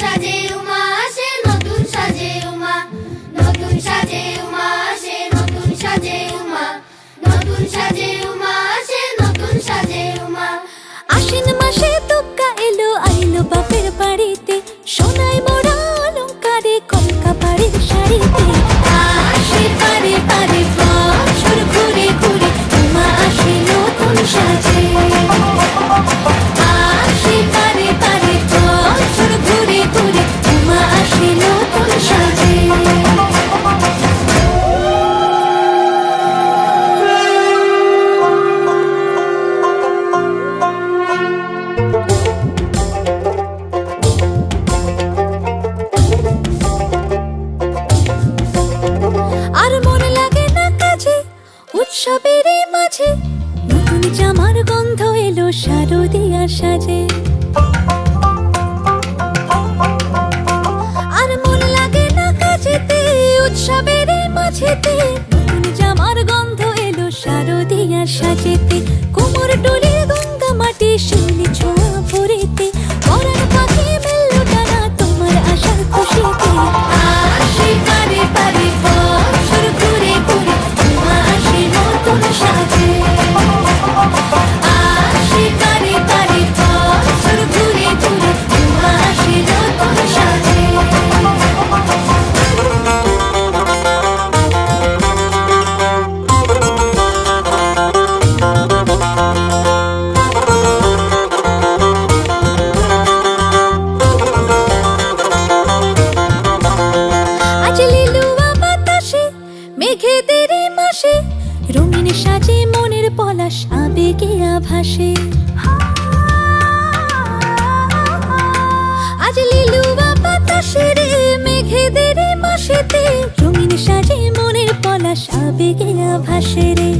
সাজে উমা আসে, নতুন সাজে উমা, নতুন সাজে উমা আসে, নতুন সাজে উমা, নতুন সাজে উমা আসে, নতুন সাজে উমা। আশ্বিন মাসে দুগ্গা এলো, আইলো বাপের বাড়িতে, সোনায় মোড়া অলংকারে কলকা বাড়ির শাড়িতে। আসে পারে পারে বছর ঘুরে ঘুরে, উমা আসে নতুন সাজে। আসে পারে পারে বছর ঘুরে ঘুরে, উমা আসে নতুন সাজে। আর মনে লাগে না কাজে, উৎসবের মাঝে, নতুন জামার গন্ধ এলো শারদিয়ার সাজে। আর মনে লাগে না কাজেতে, উৎসবের মাঝেতে, নতুন জামার গন্ধ এলো শারদিয়ার সাজেতে। কোমর ডোলে গঙ্গা মাটি, শিউলি ছোঁয়া ভরিতে, পরাণ পাখি মেললো ডানা তোমার আশার খুশিতে। আসে পারে পারে বছর ঘুরে ঘুরে, উমা আসে নতুন সাজে। আসে পারে পারে বছর ঘুরে ঘুরে, উমা আসে নতুন সাজে। আজ লিলুয়া বাতাসে, মেঘেদের মাসে, রঙিন সাজে মনের পলাশ আবেগে আভাসে। আজ লিলুয়া বাতাসে রে, মেঘেদের মাসেতে, রঙিন সাজে মনের পলাশ আবেগে আভাসে রে।